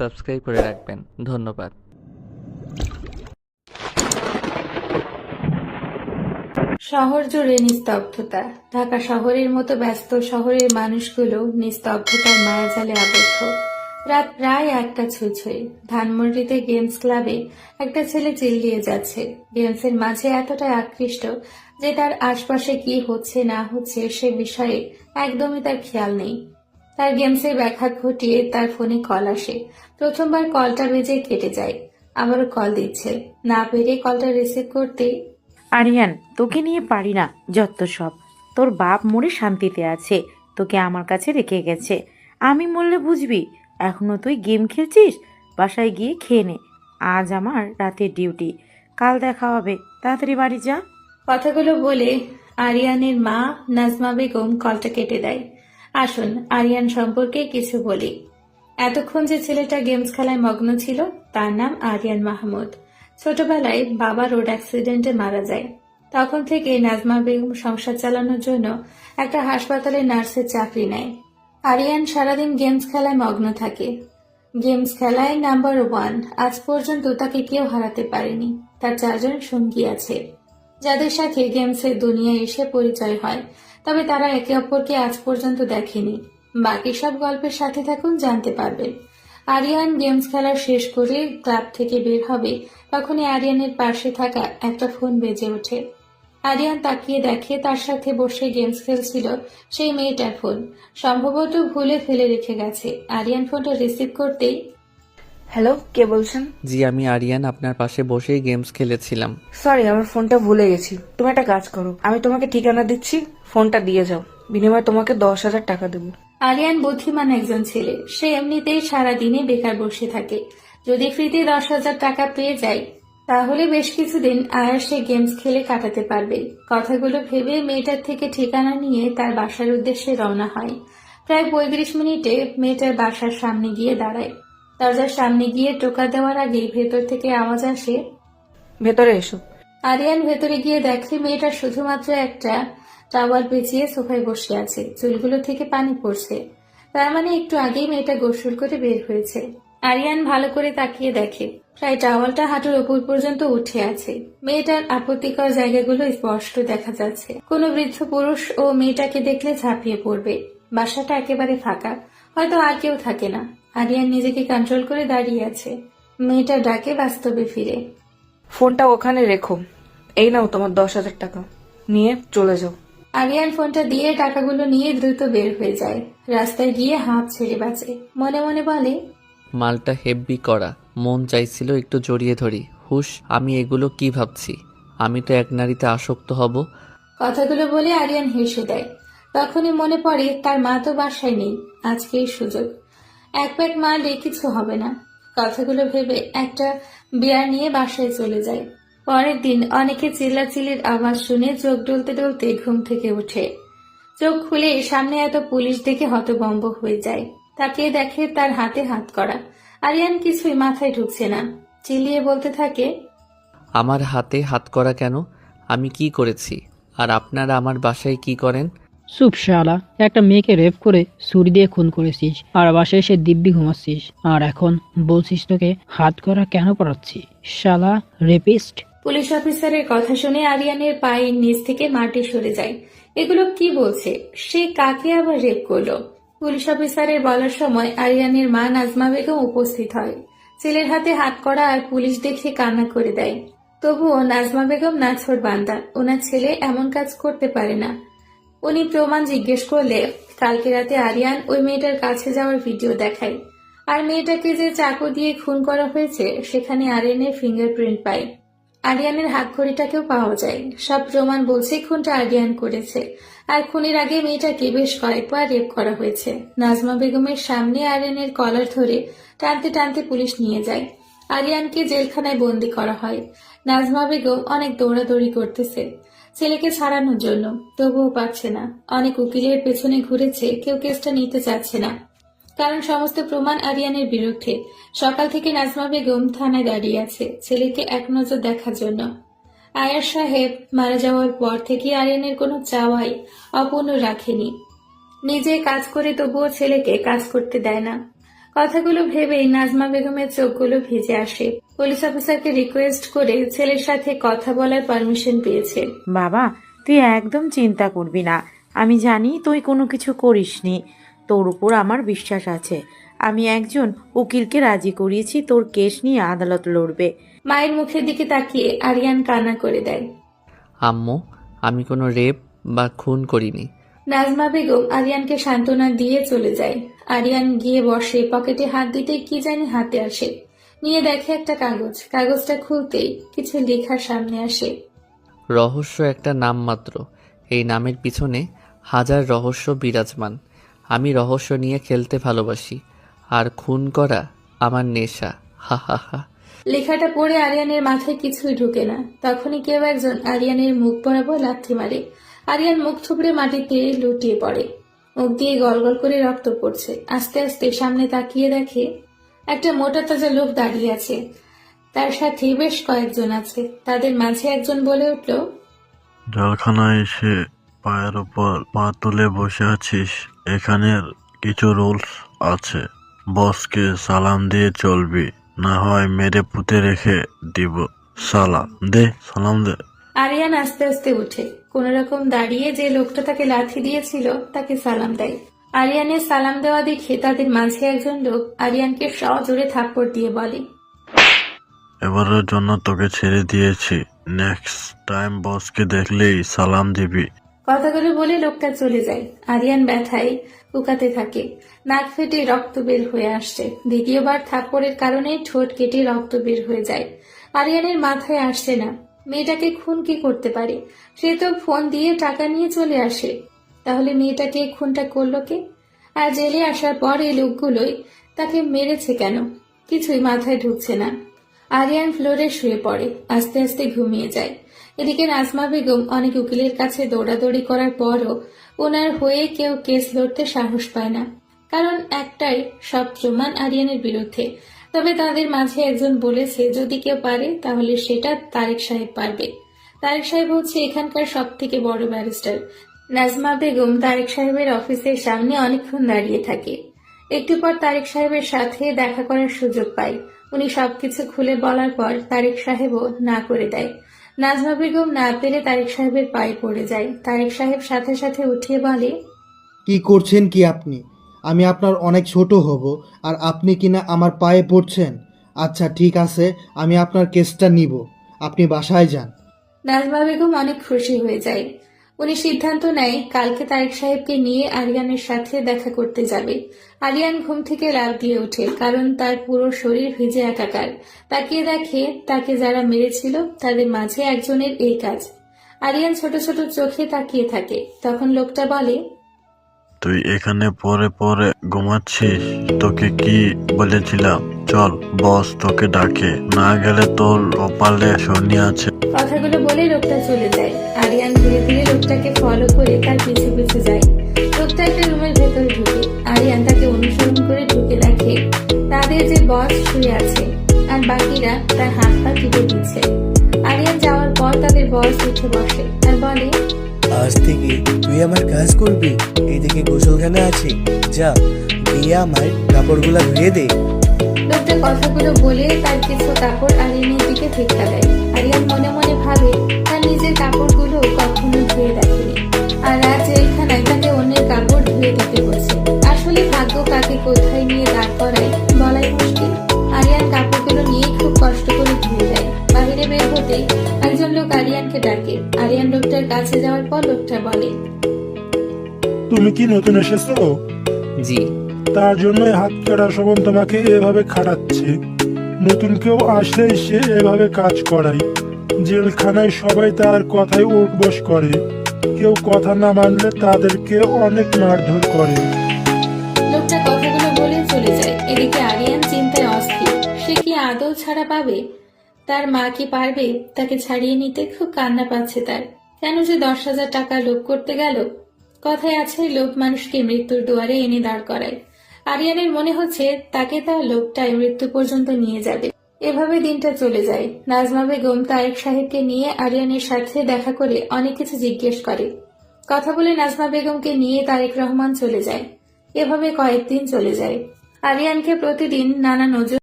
Subscribe করে রাখবেন। ধন্যবাদ। শহর জুড়ে নিস্তব্ধতা। ঢাকা শহরের মতো ব্যস্ত শহরের মানুষগুলো নিস্তব্ধতার মায়াজালে আবদ্ধ। রাত প্রায় 1টা ছুঁই ছুঁই। ধানমন্ডিতে গেমস ক্লাবে একটা ছেলে চিল্লিয়ে যাচ্ছে। গেমসের মাঝে এতটাই আকৃষ্ট যে তার আশপাশে কি হচ্ছে না হচ্ছে সে বিষয়ে একদমই তার খেয়াল নেই। তার গেমসের ব্যাঘাত ঘটিয়ে তার ফোনে কল আসে। প্রথমবার কলটা বেজে কেটে যায়। আবারও কল দিচ্ছে, না পেরে কলটা রিসিভ করতেই আরিয়ান, তোকে নিয়ে পারি না, যত সব। তোর বাপ মরে শান্তিতে আছে, তোকে আমার কাছে রেখে গেছে। আমি মরলে বুঝবি। এখনো তুই গেম খেলছিস? বাসায় গিয়ে খেয়ে নে। আজ আমার রাতের ডিউটি, কাল দেখা হবে। তাড়াতাড়ি বাড়ি যা। কথাগুলো বলে আরিয়ানের মা নাজমা বেগম কলটা কেটে দেয়। আসুন, আরিয়ান সম্পর্কে কিছু বলি। এতক্ষণ যে ছেলেটা গেমস খেলায় মগ্ন ছিল তার নাম আরিয়ান মাহমুদ। ছোটবেলায় বাবা রোড অ্যাক্সিডেন্টে মারা যায়। তখন থেকে নাজমা বেগম সংসার চালানোর জন্য একটা হাসপাতালে নার্সের চাকরি নেয়। আরিয়ান সারাদিন গেমস খেলায় মগ্ন থাকে। গেমস খেলায় নাম্বার 1। আজ পর্যন্ত তাকে কেউ হারাতে পারেনি। তার 4জন সঙ্গী আছে যাদের সাথে গেমসের দুনিয়ায় এসে পরিচয় হয়, তবে তারা একে অপরকে আজ পর্যন্ত দেখেনি। বাকি সব গল্পের সাথে থাকুন, জানতে পারবেন। আরিয়ান গেমস খেলা শেষ করে ক্লাব থেকে বের হবে, তখনই আরিয়ানের পাশে থাকা একটা ফোন বেজে ওঠে। আরিয়ান তাকিয়ে দেখে তার সাথে বসে গেমস খেলছিল সেই মেয়েটার ফোন। সম্ভবত ভুলে ফেলে রেখে গেছে। আরিয়ান ফোনটা রিসিভ করতেই হ্যালো, কে বলছেন? জি, আমি আরিয়ান, আপনার পাশে বসেই গেমস খেলেছিলাম। সরি, আমার ফোনটা ভুলে গেছি। তুমি একটা কাজ করো, আমি তোমাকে ঠিকানা দিচ্ছি, ফোনটা দিয়ে যাও। বিনিময়ে তোমাকে 10,000 টাকা দেবো। আরিয়ান বুদ্ধিমান একজন ছেলে। সে এমনিতেই সারাদিনে বেকার বসে থাকে। যদি ফ্রিতে 10,000 টাকা পেয়ে যায় তাহলে বেশ কিছুদিন আয়াসে গেমস খেলে কাটাতে পারবে। কথাগুলো ভেবে মেয়েটার থেকে ঠিকানা নিয়ে তার বাসার উদ্দেশ্যে রওনা হয়। প্রায় 35 মিনিটে মেয়েটার বাসার সামনে গিয়ে দাঁড়ায়। দরজার সামনে গিয়ে টোকা দেওয়ার আগেই ভেতর থেকে আওয়াজ আসে। ভেতরে এসো। আরিয়ান ভেতরে গিয়ে দেখে মেয়েটা শুধুমাত্র একটা টাওয়াল পেঁচিয়ে সোফায় বসে আছে। চুলগুলো থেকে পানি পড়ছে। তার মানে একটু আগেই মেয়েটা গোসল করে বের হয়েছে। আরিয়ান ভালো করে তাকিয়ে দেখে প্রায় টাওয়ালটা হাঁটুর ওপর পর্যন্ত উঠে আছে। মেয়েটার আপত্তিকর জায়গাগুলো স্পষ্ট দেখা যাচ্ছে। কোনো বৃদ্ধ পুরুষ ও মেয়েটাকে দেখলে ঝাঁপিয়ে পড়বে। বাসাটা একেবারে ফাঁকা, হয়তো আর কেউ থাকে না। আরিয়ান নিজেকে কন্ট্রোল করে দাঁড়িয়ে আছে। মেয়েটা ডাকে বাস্তবে ফিরে। ফোনটা ওখানে রেখো। এই নাও তোমার 10,000 টাকা, নিয়ে চলে যাও। আরিয়ান ফোনটা দিয়ে টাকাগুলো নিয়ে দ্রুত বের হয়ে যায়। রাস্তায় গিয়ে হাঁপ ছেড়ে বাঁচে। মনে মনে বলে, মালটা হেব্বি করা, মন চাইছিল একটু জড়িয়ে ধরি। হুশ, আমি এগুলো কি ভাবছি? আমি তো এক নারীতে আসক্ত হব। কথাগুলো বলে আরিয়ান হেসে দেয়। তখনই মনে পড়ে তার মা তো বাসায় নেই। আজকেই সুযোগ। এক প্যাক মারলে কিছু হবে না। কথাগুলো ভেবে একটা বিয়ার নিয়ে বাসায় চলে যায়। পরের দিন অনেকে চিল্লাচিল্লির আওয়াজ শুনে চোখ ডলতে ডলতে ঘুম থেকে ওঠে। চোখ খুলে সামনে এত পুলিশ দেখে হতভম্ব হয়ে যায়। তাকিয়ে দেখে তার হাতে হাত করা। আরিয়ান কিছুই মাথায় ঢুকছে না। চিল্লিয়ে বলতে থাকে, আমার হাতে হাত করা কেন? আমি কি করেছি? আর আপনারা আমার বাসায় কি করেন? চুপ শালা! একটা মেয়েকে রেপ করে ছুরি দিয়ে খুন করেছিস, আর বাসায় এসে দিব্যি ঘুমাচ্ছিস, আর এখন বলছিস তোকে হাত করা কেন পড়াচ্ছি? শালা রেপিস্ট! পুলিশ অফিসারের কথা শুনে আরিয়ানের পায়ের নিচ থেকে মাটি সরে যায়। এগুলো কি বলছে? সে কাকে আবার রেপ করলো? পুলিশ অফিসারের বলার সময় আরিয়ানের মা নাজমা বেগম উপস্থিত হয়। ছেলের হাতে হাত করা আর পুলিশ দেখে কান্না করে দেয়। তবুও নাজমা বেগম নাছোড় বান্দা। ওনার ছেলে এমন কাজ করতে পারে না। উনি প্রমাণ জিজ্ঞেস করলে কালকে রাতে আরিয়ান ওই মেয়েটার কাছে যাওয়ার ভিডিও দেখায়। আর মেয়েটাকে যে চাকু দিয়ে খুন করা হয়েছে সেখানে আরিয়ানের ফিঙ্গারপ্রিন্ট পায়। আরিয়ানের হাত ঘড়িটাকেও পাওয়া যায়। সব প্রমাণ বলছে খুনটা আরিয়ান করেছে। আর খুনের আগে মেয়েটাকে বেশ কয়েকবার রেপ করা হয়েছে। নাজমা বেগমের সামনে আরিয়ানের কলার ধরে টানতে টানতে পুলিশ নিয়ে যায়। আরিয়ানকে জেলখানায় বন্দি করা হয়। নাজমা বেগম অনেক দৌড়াদৌড়ি করতেছে ছেলেকে ছাড়ানোর জন্য, তবুও পাচ্ছে না। অনেক উকিলের পেছনে ঘুরেছে, কেউ কেসটা নিতে চাচ্ছে না, কারণ সমস্ত প্রমাণ আরিয়ানের বিরুদ্ধে। সকাল থেকে নাজমা বেগম থানায় দাঁড়িয়ে আছে ছেলেকে এক নজর দেখার জন্য। আয়ার সাহেব মারা যাওয়ার পর থেকে আরিয়ানের কোনো চাওয়াই অপূর্ণ রাখেনি। নিজে কাজ করে তবুও ছেলেকে কাজ করতে দেয় না। কথাগুলো ভেবেই নাজমা বেগমের চোখগুলো ভিজে আসে। পুলিশ অফিসারকে রিকোয়েস্ট করে ছেলের সাথে কথা বলার পারমিশন পেয়েছে। বাবা, তুই একদম চিন্তা করবি না। আমি জানি তুই কোনো কিছু করিসনি। তোর উপর আমার বিশ্বাস আছে। আমি একজন উকিলকে রাজি করিয়েছি, তোর কেস নিয়ে আদালত লড়বে। মায়ের মুখের দিকে তাকিয়ে আরিয়ান কান্না করে দেয়। আম্মু, আমি কোনো রেপ বা খুন করিনি। নাজমা বেগম আরিয়ানকে সান্ত্বনা দিয়ে চলে যায়। আরিয়ান গিয়ে বসে, পকেটে হাত দিতে কি জানি হাতে আসে। নিয়ে দেখে একটা কাগজ। কাগজটা খুলতেই কিছু লেখা সামনে আসে। রহস্য একটা নাম মাত্র, এই নামের পিছনে হাজার রহস্য বিরাজমান। আমি রহস্য নিয়ে খেলতে ভালোবাসি, আর খুন করা আমার নেশা। হা হা হা। লেখাটা পড়ে আরিয়ানের মাথায় কিছুই ঢুকে না। তখনই কেউ একজন আরিয়ানের মুখ বরাবর লাথি মারে। আরিয়ান মুখ থুবড়ে মাটিতে লুটিয়ে পড়ে। মুখ দিয়ে গলগল করে রক্ত পড়ছে। আস্তে আস্তে সামনে তাকিয়ে দেখে একটা মোটা তাজা লোক দাঁড়িয়ে আছে। তার সাথে বেশ কয়েকজন আছে। তাদের মাঝে একজন বলে উঠল, জলখানায় এসে পায়ের উপর পা তুলে বসে আছিস। এখানের কিছু রুলস আছে। বসকে সালাম দিয়ে চলবি, না হয় মেরে পুঁতে রেখে দিব। সালাম দে। আরিয়ান আস্তে আস্তে উঠে কোন রকম দাঁড়িয়ে যে লোকটা তাকে লাথি দিয়েছিল তাকে সালাম দেয়। আরিয়ানের সালাম দেওয়া দেখে তাদের মাঝে একজন লোক আরিয়ানকে সজোরে থাপ্পড় দিয়ে বলে, এবারের জন্য তোকে ছেড়ে দিয়েছি। নেক্সট টাইম বসকে দেখলেই সালাম দিবি। কথাগুলো বলে লোকটা চলে যায়। আরিয়ান ব্যথায় উকাতে থাকে। নাক ফেটে রক্ত বের হয়ে আসছে। দ্বিতীয়বার থাপ্পড়ের কারণে ঠোঁট কেটে রক্ত বের হয়ে যায়। আরিয়ানের মাথায় আসছে না মেয়েটাকে খুন কি করতে পারে। সে তো ফোন দিয়ে টাকা নিয়ে চলে আসে। তাহলে মেয়েটাকে খুনটা করলো কে? আর জেলে আসার পর এই লোকগুলোই তাকে মেরেছে কেন? কিছুই মাথায় ঢুকছে না। আরিয়ান ফ্লোরে শুয়ে পড়ে, আস্তে আস্তে ঘুমিয়ে যায়। এদিকে নাজমা বেগম অনেক উকিলের কাছে দৌড়াদৌড়ি করার পরও ওনার হয়ে কেউ কেস লড়তে সাহস পায় না। কারণ একটাই, সব প্রমাণ আরিয়ানের বিরুদ্ধে। তবে তাদের মাঝে একজন বলেছে যদি কেউ পারে তাহলে সেটা তারেক সাহেব পারবে। তারেক সাহেব হচ্ছে এখানকার সব থেকে বড় ব্যারিস্টার। নাজমা বেগম তারেক সাহেবের অফিসের সামনে অনেকক্ষণ দাঁড়িয়ে থাকে। একটু পর তারেক সাহেবের সাথে দেখা করার সুযোগ পায়। উনি সবকিছু খুলে বলার পর তারেক সাহেবও না করে দেয়। নাজমা বেগম না পেরে তারেক সাহেবের পায়ে পড়ে যায়। তারেক সাহেব সাথে সাথে উঠিয়ে বলে, কি করছেন কি আপনি? আমি আপনার অনেক ছোট হব আর আপনি কিনা আমার পায়ে পড়ছেন? আচ্ছা ঠিক আছে, আমি আপনার কেসটা নিব। আপনি বাসায় যান। নাজমা বেগম অনেক খুশি হয়ে যায়। উনি সিদ্ধান্ত নেয় কালকে তারেক সাহেবকে নিয়ে আরিয়ানের সাথে দেখা করতে যাবে। আরিয়ান ঘুম থেকে লাফ দিয়ে ওঠে, কারণ তার পুরো শরীর ভিজে একাকার। তাকিয়ে দেখে তাকে যারা মেরেছিল তাদের মাঝে একজনের এই কাজ। আরিয়ান ছোট ছোট চোখে তাকিয়ে থাকে। তখন লোকটা বলে, তুই এখানে পরে পরে ঘুমাচ্ছিস? তোকে কি বলেছিলাম? চল, বস তোকে ডাকে। না গেলে তোর কপালে শনি আছে। কথাগুলো বলে লোকটা চলে যায়। আরিয়ান ধীরে ধীরে লোকটাকে ফলো করে তার পিছু পিছু যায়। লোকটা একটা রুমের ভেতরে ঢুকে। আরিয়ান তাকে অনুসরণ করে ঢুকে দেখে তাদের যে বস শুয়ে আছে আর বাকিরা তার হাত পা টিপে দিচ্ছে। আরিয়ান যাওয়ার পর তাদের বস উঠে বসে আর বলে, আজ থেকে তুই আমার কাজ করবি। এইদিকে গোসলখানা আছে, যা গিয়ে আমার কাপড়গুলা ধুয়ে দে। লোকটা কথাগুলো বলে তার কিছু কাপড় আরিয়ানের দিকে ঠেকা দেয়। আরিয়ান মনে মনে ভাবে তার নিজের কাপড়গুলো কখনো ধুয়ে দেখেনি, আর আজ জেলখানায় তাকে অন্যের কাপড় ধুয়ে দিতে বসে। আসলে ভাগ্য কাকে কোথায় নিয়ে দাঁড় করায় বলাই মুশকিল। আরিয়ান কাপড়গুলো নিয়ে খুব কষ্ট করে ধুয়ে দেয়। বাইরে বের হতেই একজন লোক আরিয়ানকে ডাকে। আরিয়ান লোকটার কাছে যাওয়ার পর লোকটা বলে, তুমি কি নতুন এসেছো? জি। তার জন্য হাত কাটা শোভন তোমাকে এভাবে খাটাচ্ছে। নতুন কেউ আসলেই সে এভাবে কাজ করায়। জেলখানায় সবাই তার কথায় উঠ বস করে। কেউ কথা না মানলে তাদেরকে অনেক মারধর করে। লোকটা কথাগুলো বলে চলে যায়। এদিকে আরিয়ান চিন্তায় অস্থির। সে কি আদৌ ছাড়া পাবে? তার মা কি পারবে তাকে ছাড়িয়ে নিতে? খুব কান্না পাচ্ছে তার। কেন যে 10,000 টাকা লোভ করতে গেল? কথায় আছে, লোভ মানুষকে মৃত্যুর দুয়ারে এনে দাঁড় করায়। আরিয়ানের মনে হচ্ছে তাকে তার লোভটাই মৃত্যু পর্যন্ত নিয়ে যাবে। এভাবে দিনটা চলে যায়। নাজমা বেগম তারেক সাহেবকে নিয়ে আরিয়ানের সাথে দেখা করে অনেক কিছু জিজ্ঞেস করে। কথা বলে নাজমা বেগমকে নিয়ে তারেক রহমান চলে যায়। এভাবে কয়েকদিন চলে যায়। আরিয়ানকে প্রতিদিন নানা নজর